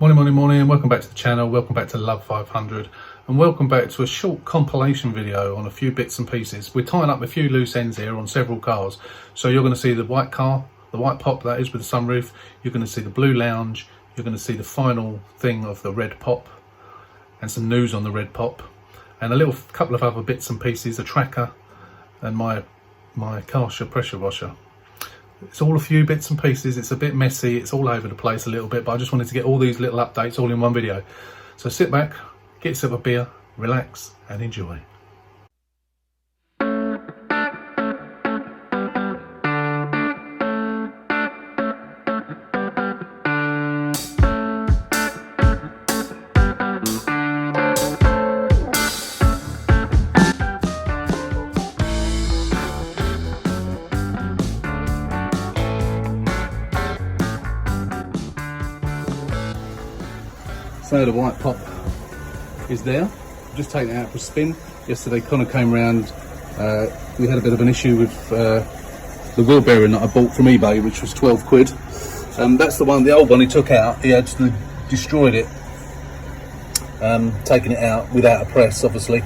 Morning, welcome back to the channel, welcome back to Love 500, and welcome back to a short compilation video on a few bits and pieces. We're tying up a few loose ends here on several cars. So you're going to see the white car, the white pop that is with the sunroof, you're going to see the blue lounge, you're going to see the final thing of the red pop, and some news on the red pop, and a little couple of other bits and pieces, a tracker, and my Karcher pressure washer. It's all a few bits and pieces, it's a bit messy, it's all over the place a little bit, but I just wanted to get all these little updates all in one video. So sit back, get yourself a beer, relax and enjoy. So the white pop is there. Just taking it out for a spin. Yesterday Connor came round, we had a bit of an issue with the wheel bearing that I bought from eBay, which was 12 quid. That's the one, the old one he took out, he actually destroyed it, taking it out without a press obviously.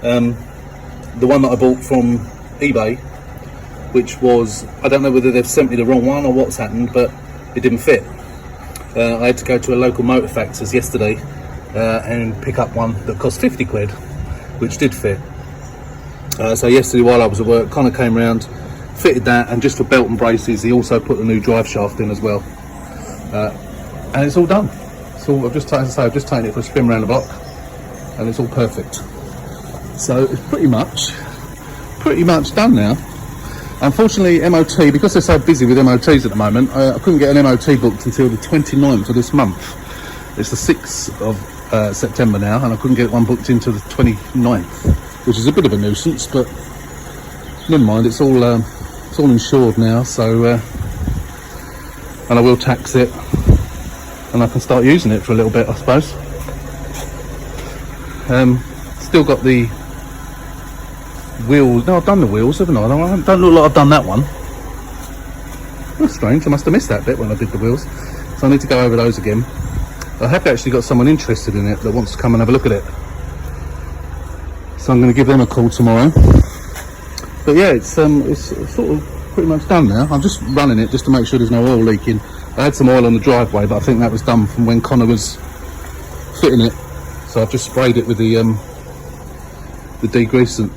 The one that I bought from eBay, which was, I don't know whether they've sent me the wrong one or what's happened, but it didn't fit. I had to go to a local motor factors yesterday and pick up one that cost 50 quid, which did fit. So yesterday while I was at work, Connor came round, fitted that, and just for belt and braces he also put the new drive shaft in as well. And it's all done. So I've just taken it for a spin around the block and it's all perfect. So it's pretty much done now. Unfortunately, MOT, because they're so busy with MOTs at the moment, I couldn't get an MOT booked until the 29th of this month. It's the 6th of September now, and I couldn't get one booked until the 29th, which is a bit of a nuisance, but never mind, it's all insured now, so, and I will tax it, and I can start using it for a little bit, I suppose. Still got the wheels. No, I've done the wheels, haven't I? Don't look like I've done that one. That's strange, I must have missed that bit when I did the wheels. So I need to go over those again. I have actually got someone interested in it that wants to come and have a look at it. So I'm going to give them a call tomorrow. But yeah, it's sort of pretty much done now. I'm just running it just to make sure there's no oil leaking. I had some oil on the driveway, but I think that was done from when Connor was fitting it. So I've just sprayed it with the degreasant.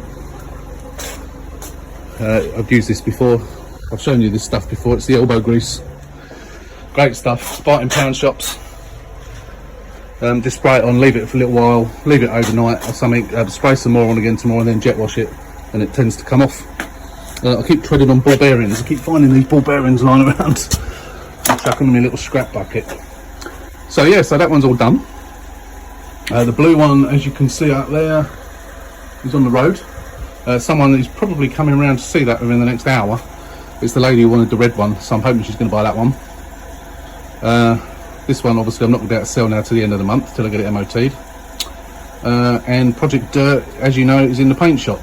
I've used this before, I've shown you this stuff before, it's the elbow grease, great stuff, buy it in pound shops. Just spray it on, leave it for a little while, leave it overnight or something, spray some more on again tomorrow and then jet wash it and it tends to come off. I keep treading on ball bearings, I keep finding these ball bearings lying around, I'm chucking them in a little scrap bucket. So yeah, so that one's all done. The blue one, as you can see out there, is on the road. Someone is probably coming around to see that within the next hour. It's the lady who wanted the red one, so I'm hoping she's going to buy that one. This one obviously I'm not going to be able to sell now till the end of the month, till I get it MOT'd. And Project Dirt, as you know, is in the paint shop.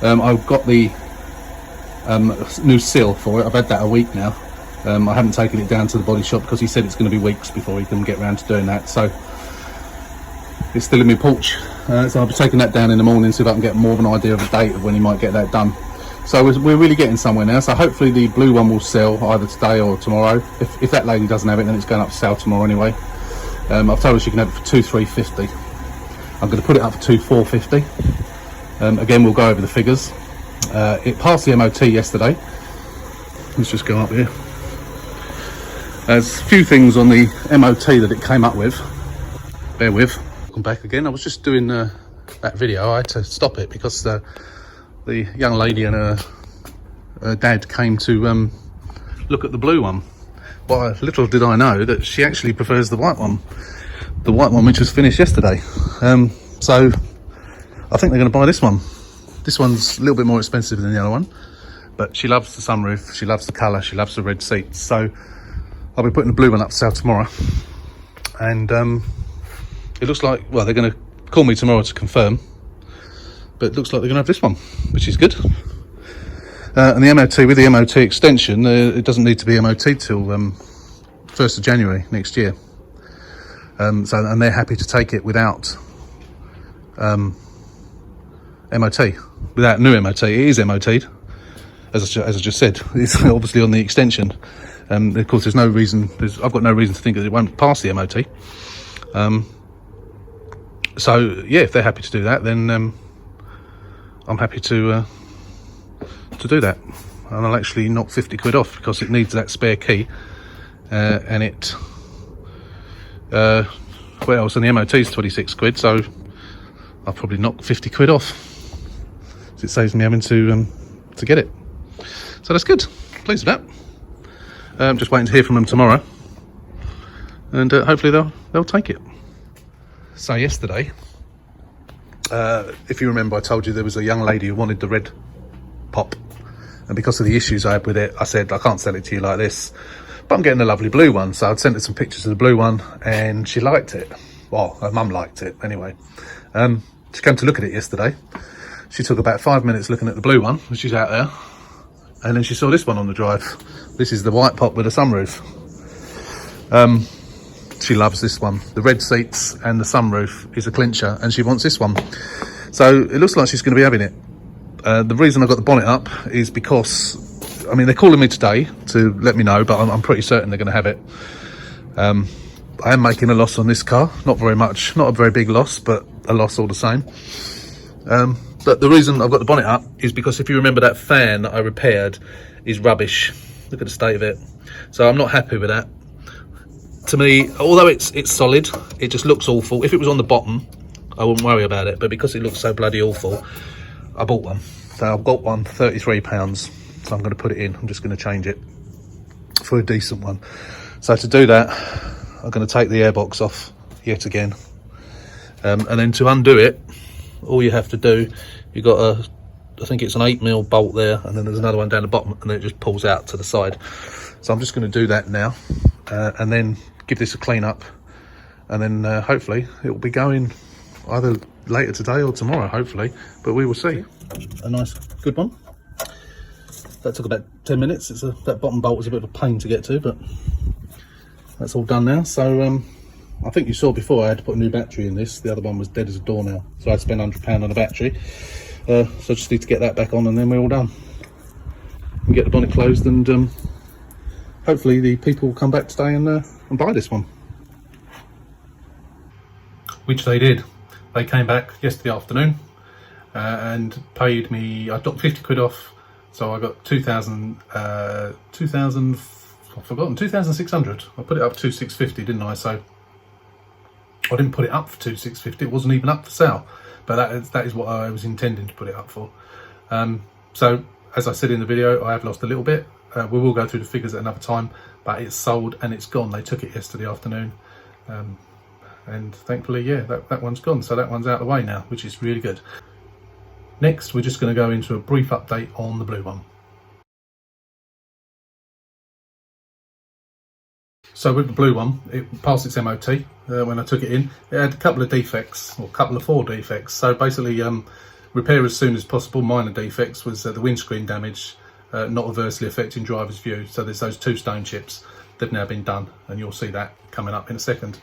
I've got the new seal for it, I've had that a week now. I haven't taken it down to the body shop because he said it's going to be weeks before he can get around to doing that. So it's still in my porch, so I'll be taking that down in the morning, see if I can get more of an idea of a date of when he might get that done. So we're really getting somewhere now, so hopefully the blue one will sell either today or tomorrow. If that lady doesn't have it, then it's going up for sale tomorrow anyway. I've told her she can have it for 2,350. I'm going to put it up for 2,450. Again, we'll go over the figures. It passed the MOT yesterday. Let's just go up here. There's a few things on the MOT that it came up with. Bear with. Welcome back again. I was just doing that video. I had to stop it because the young lady and her dad came to look at the blue one. But little did I know that she actually prefers the white one which was finished yesterday. So I think they're going to buy this one. This one's a little bit more expensive than the other one, but she loves the sunroof, she loves the colour, she loves the red seats. So I'll be putting the blue one up for sale tomorrow, and it looks like, well, they're going to call me tomorrow to confirm, but it looks like they're going to have this one, which is good. And the MOT, with the MOT extension, it doesn't need to be MOT till 1st of January next year. And they're happy to take it without MOT, without new MOT. It is MOT'd, as I just said. It's obviously on the extension. Of course, there's no reason. I've got no reason to think that it won't pass the MOT. So yeah, if they're happy to do that, then I'm happy to do that, and I'll actually knock 50 quid off because it needs that spare key, and it well, so the MOT is 26 quid, so I'll probably knock 50 quid off, so it saves me having to get it. So that's good. Pleased with that. Just waiting to hear from them tomorrow, and hopefully they'll take it. So yesterday, if you remember, I told you there was a young lady who wanted the red pop, and because of the issues I had with it, I said I can't sell it to you like this, but I'm getting a lovely blue one. So I'd sent her some pictures of the blue one, and she liked it. Well, her mum liked it anyway. She came to look at it yesterday. She took about 5 minutes looking at the blue one, she's out there, and then she saw this one on the drive. This is the white pop with a sunroof. She loves this one. The red seats and the sunroof is a clincher, and she wants this one. So it looks like she's going to be having it. The reason I got the bonnet up is because, I mean, they're calling me today to let me know, but I'm pretty certain they're going to have it. I am making a loss on this car. Not very much, not a very big loss, but a loss all the same. But the reason I've got the bonnet up is because if you remember, that fan that I repaired is rubbish. Look at the state of it. So I'm not happy with that. To me, although it's solid, it just looks awful. If it was on the bottom, I wouldn't worry about it, but because it looks so bloody awful, I bought one. So I've got one, £33, so I'm going to put it in. I'm just going to change it for a decent one. So to do that, I'm going to take the airbox off yet again, and then to undo it, all you have to do, you've got I think it's an 8mm bolt there, and then there's another one down the bottom, and then it just pulls out to the side. So I'm just going to do that now, and then give this a clean up, and then hopefully it will be going either later today or tomorrow, hopefully, but we will see. A nice good one. That took about 10 minutes. That bottom bolt was a bit of a pain to get to, but that's all done now. So I think you saw before I had to put a new battery in this. The other one was dead as a doornail, so I had to spend £100 on a battery. So I just need to get that back on, and then we're all done. And get the bonnet closed, and hopefully the people will come back today and buy this one. Which they did. They came back yesterday afternoon and paid me, I knocked 50 quid off, so I got 2,000, I've forgotten, 2,600. I put it up to 2,650, didn't I? So I didn't put it up for 2,650, it wasn't even up for sale, but that is what I was intending to put it up for. So as I said in the video, I have lost a little bit. We will go through the figures at another time, but it's sold and it's gone. They took it yesterday afternoon, and thankfully, yeah, that one's gone. So that one's out of the way now, which is really good. Next, we're just going to go into a brief update on the blue one. So with the blue one, it passed its MOT when I took it in. It had a couple of defects, or a couple of 4 defects. So basically, repair as soon as possible. Minor defects was the windscreen damage, not adversely affecting driver's view. So there's those 2 stone chips. They've now been done, and you'll see that coming up in a second.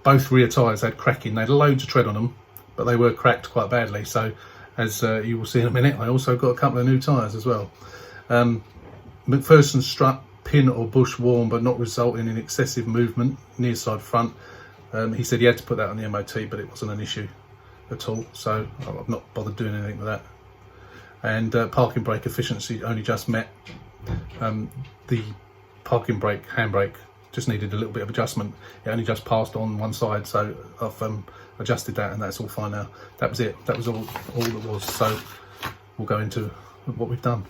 Both rear tyres had cracking. They had loads of tread on them, but they were cracked quite badly. So as you will see in a minute, I also got a couple of new tyres as well. McPherson's strut, pin or bush worn, but not resulting in excessive movement near side front. He said he had to put that on the MOT, but it wasn't an issue at all. So I've not bothered doing anything with that. And parking brake efficiency only just met. The parking brake, handbrake, just needed a little bit of adjustment. It only just passed on one side, so I've adjusted that, and that's all fine now. That was it. That was all it was. So we'll go into what we've done.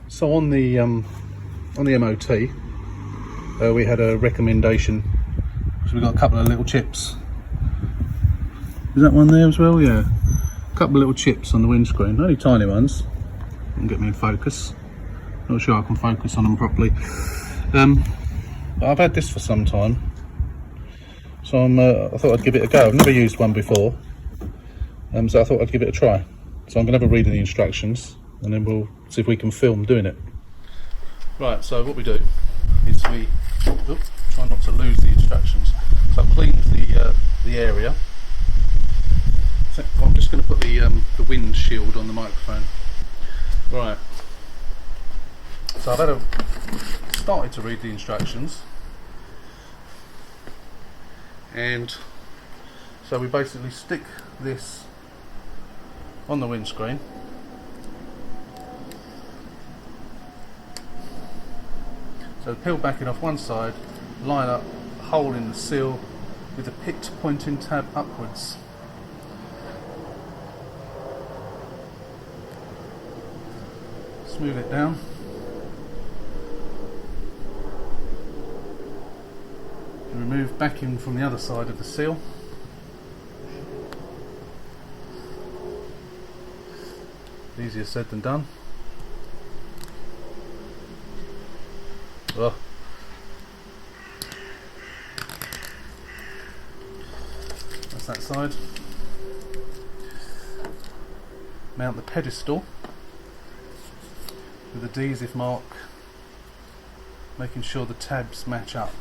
So on the MOT, we had a recommendation. So we've got a couple of little chips. Is that one there as well? Yeah. A couple of little chips on the windscreen, only tiny ones. Can get me in focus. Not sure I can focus on them properly. But I've had this for some time, so I thought I'd give it a go. I've never used one before, so I thought I'd give it a try. So I'm going to have a read of the instructions and then we'll see if we can film doing it. Right, so what we do is we try not to lose the instructions. So I've cleaned the area. So I'm just going to put the wind shield on the microphone. Right. So I've started to read the instructions, and so we basically stick this on the windscreen. So peel backing off one side, line up a hole in the sill with the pit pointing tab upwards. Smooth it down. Remove backing from the other side of the seal. Easier said than done. Oh. That's that side. Mount the pedestal with adhesive mark, making sure the tabs match up.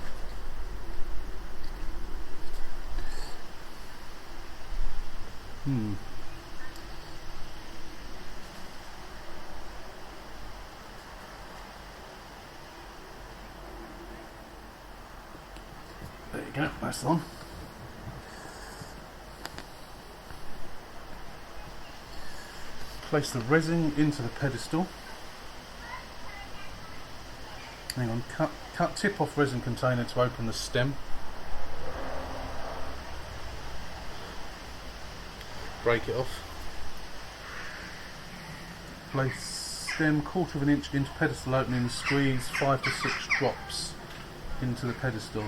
There you go, that's on. Place the resin into the pedestal. Hang on, cut tip off resin container to open the stem. Break it off. Place stem 1/4 inch into pedestal opening and squeeze 5 to 6 drops into the pedestal.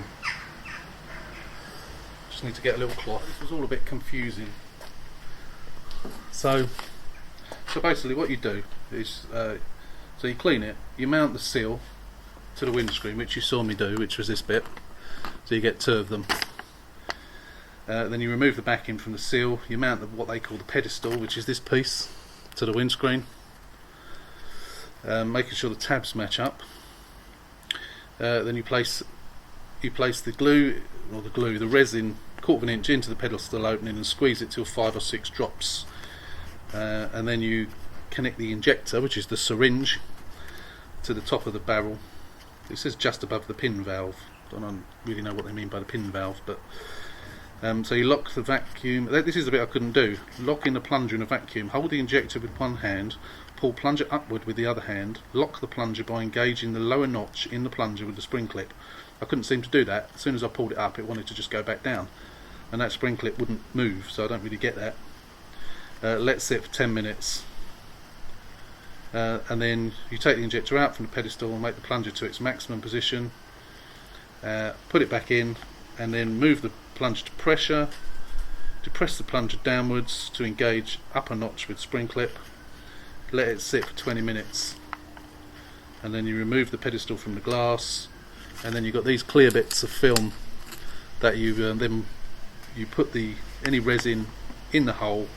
Just need to get a little cloth. This was all a bit confusing. So basically what you do is, so you clean it, you mount the seal to the windscreen, which you saw me do, which was this bit. So you get 2 of them. Then you remove the backing from the seal, you mount what they call the pedestal, which is this piece, to the windscreen, making sure the tabs match up. Then you place the glue, the resin 1/4 inch into the pedestal opening and squeeze it till 5 or 6 drops. And then you connect the injector, which is the syringe, to the top of the barrel. It says just above the pin valve. Don't really know what they mean by the pin valve, but so you lock the vacuum. This is the bit I couldn't do. Lock in the plunger in a vacuum. Hold the injector with one hand. Pull plunger upward with the other hand. Lock the plunger by engaging the lower notch in the plunger with the spring clip. I couldn't seem to do that. As soon as I pulled it up, it wanted to just go back down, and that spring clip wouldn't move. So I don't really get that. Let sit for 10 minutes. And then you take the injector out from the pedestal and make the plunger to its maximum position, put it back in, and then move the plunger to pressure, depress the plunger downwards to engage upper notch with spring clip, let it sit for 20 minutes, and then you remove the pedestal from the glass, and then you've got these clear bits of film that you then you put any resin in the hole,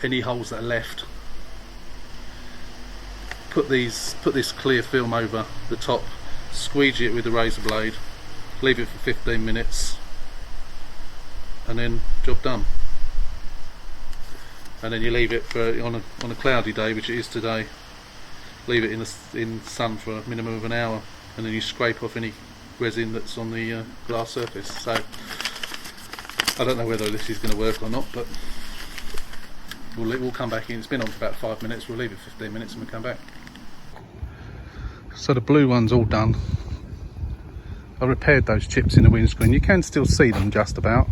any holes that are left. Put this clear film over the top, squeegee it with the razor blade, leave it for 15 minutes, and then job done. And then you leave it for on a cloudy day, which it is today. Leave it in the sun for a minimum of an hour, and then you scrape off any resin that's on the glass surface. So I don't know whether this is going to work or not, but we'll come back in. It's been on for about 5 minutes. We'll leave it 15 minutes and we'll come back. So the blue one's all done. I repaired those chips in the windscreen. You can still see them just about,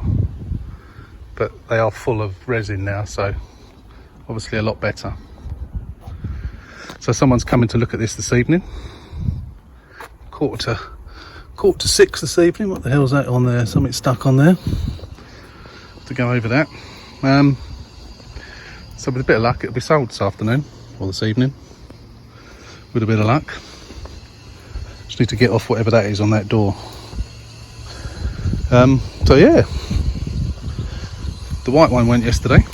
but they are full of resin now, so obviously a lot better. So someone's coming to look at this evening. Quarter to 6 this evening. What the hell's that on there? Something stuck on there. To go over that. So with a bit of luck, it'll be sold this afternoon or this evening. With a bit of luck. Just need to get off whatever that is on that door. So yeah, the white one went yesterday.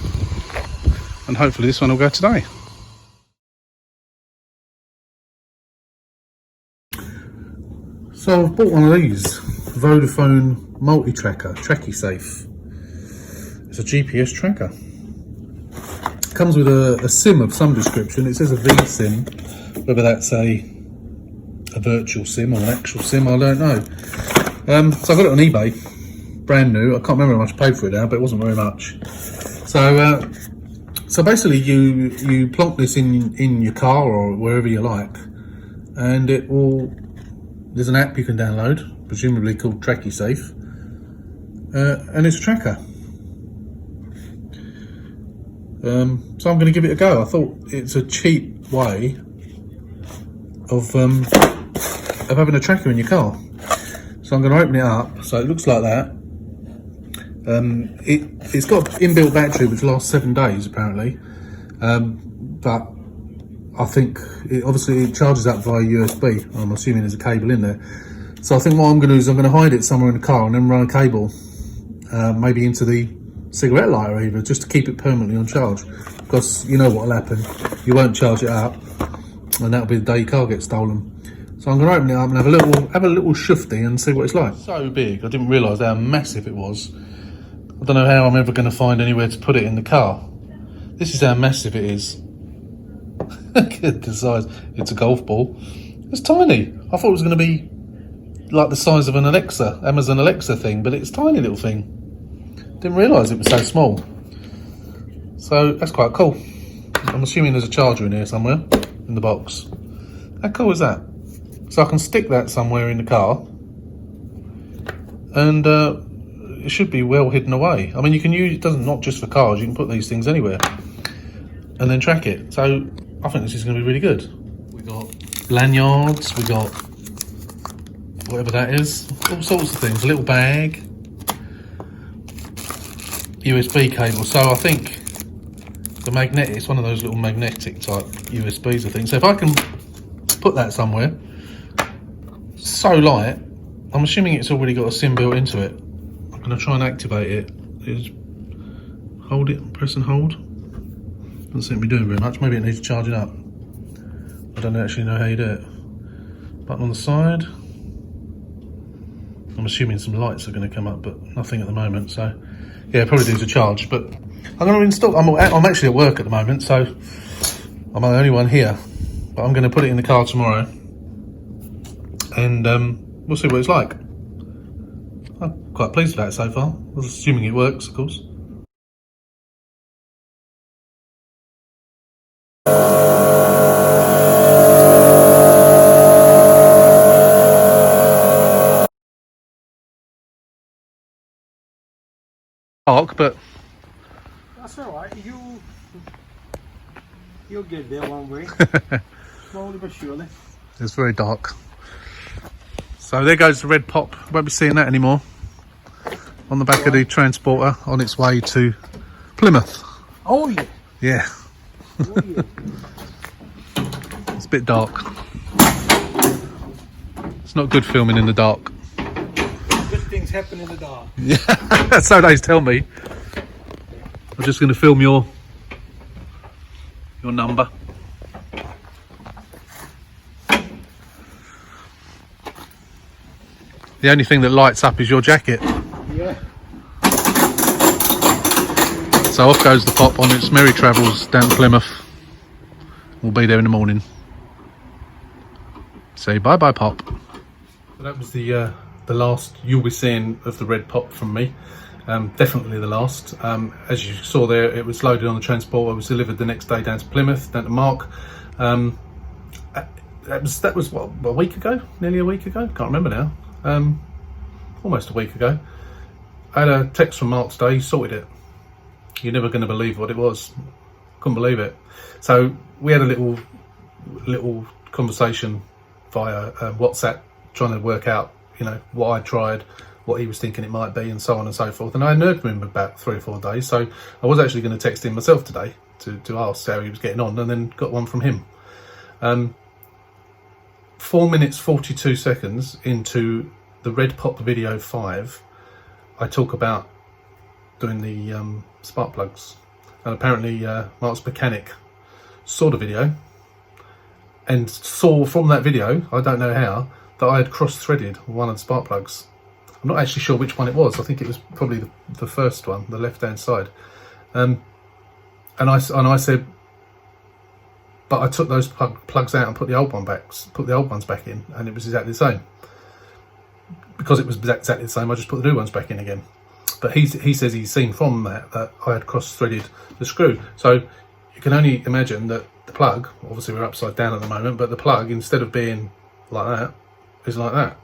and hopefully this one will go today. So I've bought one of these Vodafone multi-tracker, TrackySafe. It's a GPS tracker. It comes with a SIM of some description. It says a V-SIM, whether that's a virtual SIM or an actual SIM, I don't know. So I got it on eBay, brand new. I can't remember how much I paid for it now, but it wasn't very much. So basically you plonk this in your car or wherever you like, and it will. There's an app you can download, presumably called TrackySafe, and it's a tracker. So I'm going to give it a go. I thought it's a cheap way of having a tracker in your car. So I'm going to open it up. So it looks like that. It's got inbuilt battery which lasts 7 days apparently, but I think obviously it charges up via USB. I'm assuming there's a cable in there. So I think what I'm going to do is I'm going to hide it somewhere in the car and then run a cable, maybe into the cigarette lighter either, just to keep it permanently on charge. Because you know what will happen, you won't charge it up, and that'll be the day your car gets stolen. So I'm going to open it up and have a little shufty and see what it's like. So big, I didn't realise how massive it was. I don't know how I'm ever going to find anywhere to put it in the car. This is how massive it is. Look at the size. It's a golf ball. It's tiny. I thought it was going to be like the size of an Alexa, Amazon Alexa thing, but it's a tiny little thing. Didn't realise it was so small. So that's quite cool. I'm assuming there's a charger in here somewhere in the box. How cool is that? So I can stick that somewhere in the car, and it should be well hidden away. I mean, you can use it, doesn't not just for cars, you can put these things anywhere and then track it. So I think this is going to be really good. We got lanyards, we got whatever that is, all sorts of things, a little bag, USB cable. So I think the magnetic, it's one of those little magnetic type USBs I think. So if I can put that somewhere, so light, I'm assuming it's already got a SIM built into it. I'm going to try and activate it. Just hold it, press and hold. Doesn't seem to be doing very much. Maybe it needs charging up. I don't actually know how you do it. Button on the side. I'm assuming some lights are going to come up, but nothing at the moment. So yeah, probably needs a charge. But I'm going to install. I'm actually at work at the moment, so I'm the only one here. But I'm going to put it in the car tomorrow, and we'll see what it's like. I'm quite pleased with that so far. I was assuming it works, of course. Dark, but that's all right. You'll get there one way. Slowly but surely. It's very dark. So there goes the red pop. Won't be seeing that anymore. On the back of the transporter, on its way to Plymouth. Oh yeah. Yeah. Oh yeah. It's a bit dark. It's not good filming in the dark. Good things happen in the dark. Yeah, so they tell me. I'm just going to film your number. The only thing that lights up is your jacket. Yeah. So off goes the pop on its merry travels down to Plymouth. We'll be there in the morning. Say bye bye, Pop. So that was the last you'll be seeing of the red pop from me. Definitely the last. As you saw there, it was loaded on the transport. It was delivered the next day down to Plymouth, down to Mark. That was what, a week ago? Nearly a week ago? Can't remember now. Almost a week ago. I had a text from Mark today. He sorted it. You're never going to believe what it was. Couldn't believe it. So we had a little conversation via WhatsApp, trying to work out, you know, what I tried, what he was thinking it might be, and so on and so forth. And I hadn't heard from him about 3 or 4 days, so I was actually going to text him myself today to ask how he was getting on, and then got one from him. 4 minutes 42 seconds into the Red Pop video 5, I talk about doing the spark plugs. And apparently Mark's mechanic saw the video and saw from that video, I don't know how, that I had cross-threaded one of the spark plugs. I'm not actually sure which one it was. I think it was probably the first one, the left-hand side. And I said, but I took those plugs out and put the old ones back in, and it was exactly the same. Because it was exactly the same, I just put the new ones back in again. But he says he's seen from that I had cross-threaded the screw. So you can only imagine that the plug, obviously we're upside down at the moment, but the plug, instead of being like that, is like that.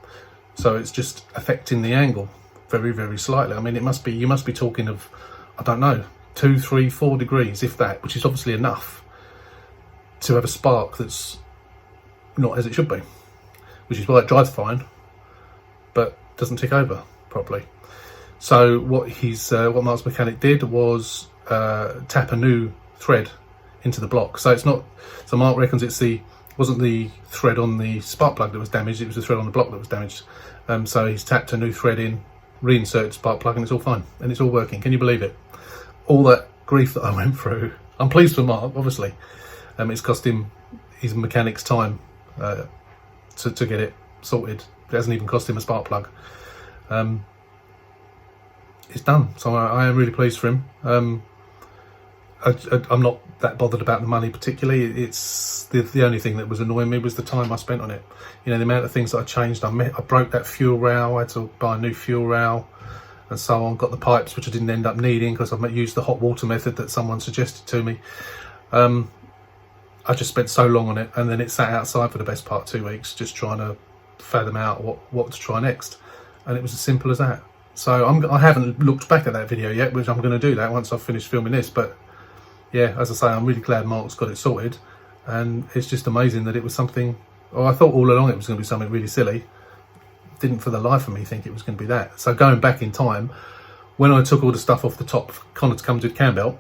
So it's just affecting the angle very, very slightly. I mean, you must be talking of, I don't know, 2, 3, 4 degrees, if that, which is obviously enough to have a spark that's not as it should be, which is why it drives fine, but doesn't tick over properly. So what Mark's mechanic did was tap a new thread into the block. So it's not. So Mark reckons wasn't the thread on the spark plug that was damaged. It was the thread on the block that was damaged. So he's tapped a new thread in, reinserted the spark plug, and it's all fine and it's all working. Can you believe it? All that grief that I went through. I'm pleased for Mark, obviously. It's cost him his mechanic's time to get it sorted. It hasn't even cost him a spark plug. It's done, so I am really pleased for him. I'm not that bothered about the money particularly. It's the only thing that was annoying me was the time I spent on it. You know, the amount of things that I changed. I broke that fuel rail. I had to buy a new fuel rail and so on. Got the pipes, which I didn't end up needing because I used the hot water method that someone suggested to me. I just spent so long on it, and then it sat outside for the best part of 2 weeks, just trying to fathom out what to try next. And it was as simple as that. So I haven't looked back at that video yet, which I'm going to do that once I've finished filming this. But yeah, as I say, I'm really glad Mark's got it sorted, and it's just amazing that it was something. Well, I thought all along it was going to be something really silly. Didn't for the life of me think it was going to be that. So going back in time, when I took all the stuff off the top for Connor to come to the cam belt,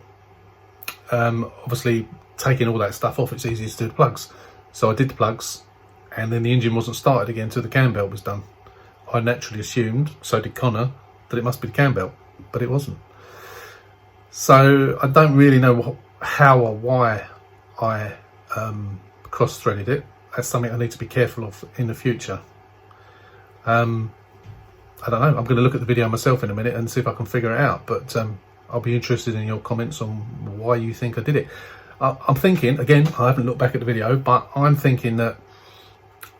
obviously taking all that stuff off, it's easier to do the plugs. So I did the plugs, and then the engine wasn't started again until the cam belt was done. I naturally assumed, so did Connor, that it must be the cam belt, but it wasn't. So I don't really know how or why I cross-threaded it. That's something I need to be careful of in the future. I don't know. I'm going to look at the video myself in a minute and see if I can figure it out. But I'll be interested in your comments on why you think I did it. I'm thinking, again, I haven't looked back at the video, but I'm thinking that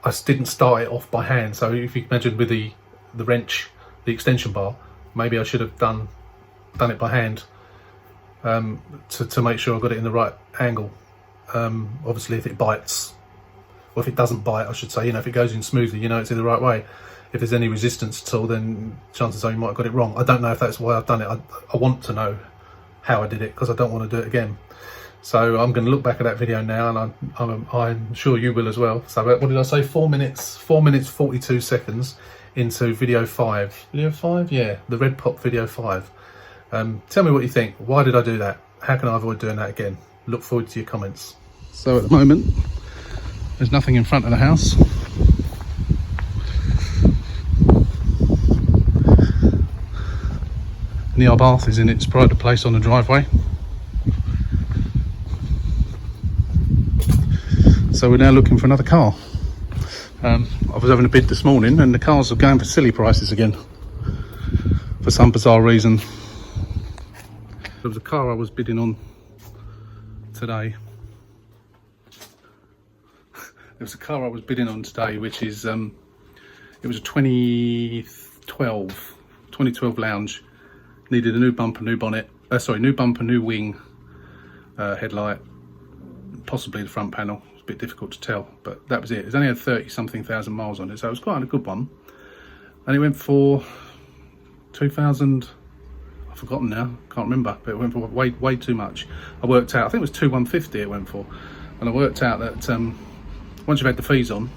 I didn't start it off by hand. So if you imagine with the wrench, the extension bar, maybe I should have done it by hand to make sure I got it in the right angle. Obviously, if it bites, or if it doesn't bite, I should say, if it goes in smoothly, it's in the right way. If there's any resistance at all, then chances are you might have got it wrong. I don't know if that's why I've done it. I want to know how I did it because I don't want to do it again. So I'm going to look back at that video now, and I'm sure you will as well. So what did I say? 4 minutes 42 seconds into video 5. Video 5? Yeah, the Red Pop video 5. Tell me what you think. Why did I do that? How can I avoid doing that again? Look forward to your comments. So at the moment, there's nothing in front of the house. And our bath is in its private place on the driveway. So we're now looking for another car. I was having a bid this morning and the cars are going for silly prices again. For some bizarre reason. There was a car I was bidding on today. Which is, it was a 2012 Lounge. Needed a new bumper, new bonnet. New bumper, new wing, headlight, possibly the front panel. It's a bit difficult to tell, but that was it. It's only had 30-something thousand miles on it, so it was quite a good one. And it went for 2,000. I've forgotten now, can't remember, but it went for way too much. I worked out, I think it was 2,150 it went for, and I worked out that once you've had the fees on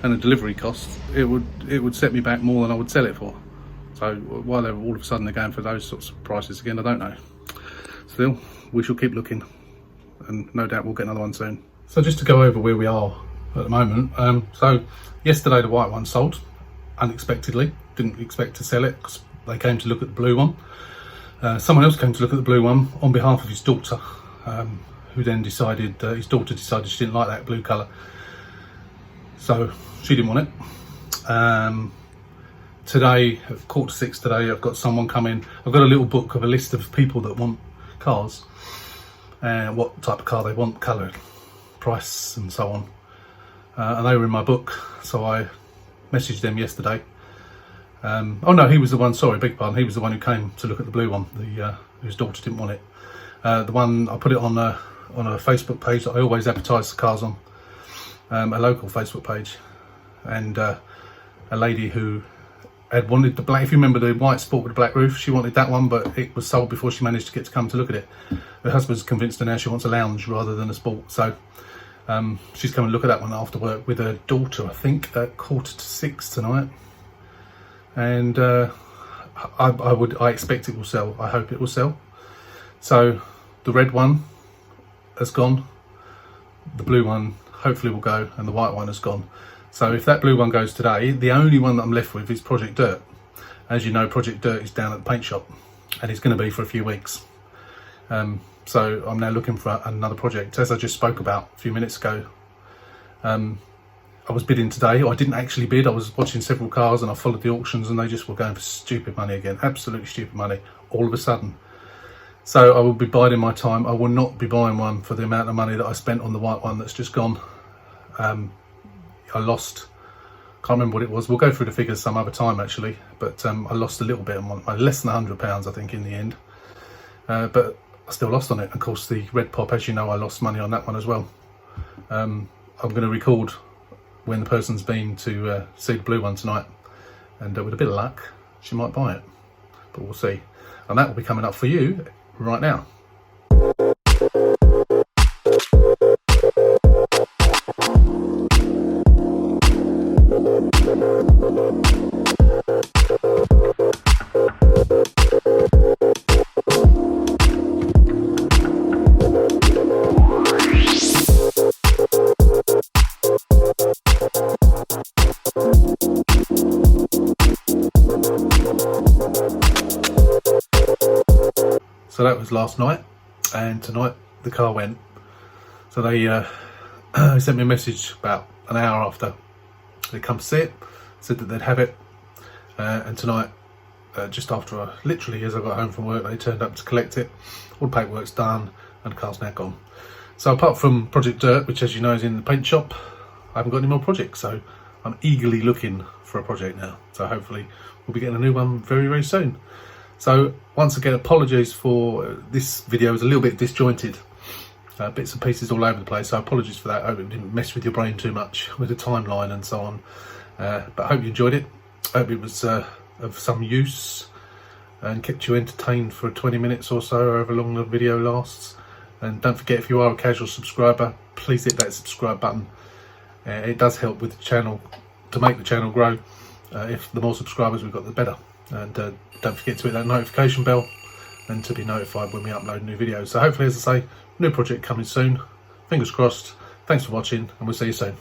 and the delivery costs, it would set me back more than I would sell it for. So why they're all of a sudden they're going for those sorts of prices again, I don't know. Still, we shall keep looking, and no doubt we'll get another one soon. So just to go over where we are at the moment. So yesterday the white one sold unexpectedly. Didn't expect to sell it because they came to look at the blue one. Someone else came to look at the blue one on behalf of his daughter, who then decided, his daughter decided she didn't like that blue colour, so she didn't want it. Today, at 5:45 today, I've got someone coming. I've got a little book of a list of people that want cars, and what type of car they want, colour, price and so on. And they were in my book, so I messaged them yesterday. Oh no, he was the one, sorry, beg your pardon, he was the one who came to look at the blue one, whose daughter didn't want it. The one, I put it on a Facebook page that I always advertise the cars on, a local Facebook page, and a lady who had wanted the black, if you remember the white Sport with the black roof, she wanted that one, but it was sold before she managed to get to come to look at it. Her husband's convinced her now she wants a lounge rather than a Sport, so she's coming to look at that one after work with her daughter, I think, at 5:45 tonight. And I expect it will sell. I hope it will sell. So the red one has gone, the blue one hopefully will go, and the white one has gone. So if that blue one goes today, the only one that I'm left with is Project Dirt. As you know, Project Dirt is down at the paint shop, and it's going to be for a few weeks. So I'm now looking for another project. As I just spoke about a few minutes ago, I was bidding today. I didn't actually bid. I was watching several cars and I followed the auctions, and they just were going for stupid money again. Absolutely stupid money all of a sudden. So I will be biding my time. I will not be buying one for the amount of money that I spent on the white one that's just gone. I lost, can't remember what it was. We'll go through the figures some other time actually, but I lost a little bit on one, less than £100 I think in the end. But I still lost on it. Of course, the red pop, as you know, I lost money on that one as well. I'm going to record when the person's been to see the blue one tonight, and with a bit of luck she might buy it, but we'll see. And that will be coming up for you right now. So that was last night, and tonight the car went. So they sent me a message about an hour after they come to see it, said that they'd have it, and tonight, just after literally as I got home from work, they turned up to collect it. All the paperwork's done and the car's now gone. So apart from Project Dirt, which as you know is in the paint shop, I haven't got any more projects, so I'm eagerly looking for a project now. So hopefully we'll be getting a new one very, very soon. So once again, apologies for this video is a little bit disjointed, bits and pieces all over the place, so apologies for that. I hope it didn't mess with your brain too much with the timeline and so on, but I hope you enjoyed it. I hope it was of some use and kept you entertained for 20 minutes or so, however long the video lasts. And don't forget, if you are a casual subscriber, please hit that subscribe button. It does help with the channel, to make the channel grow. If the more subscribers we've got, the better. And don't forget to hit that notification bell and to be notified when we upload new videos. So hopefully, as I say, new project coming soon. Fingers crossed. Thanks for watching, and we'll see you soon.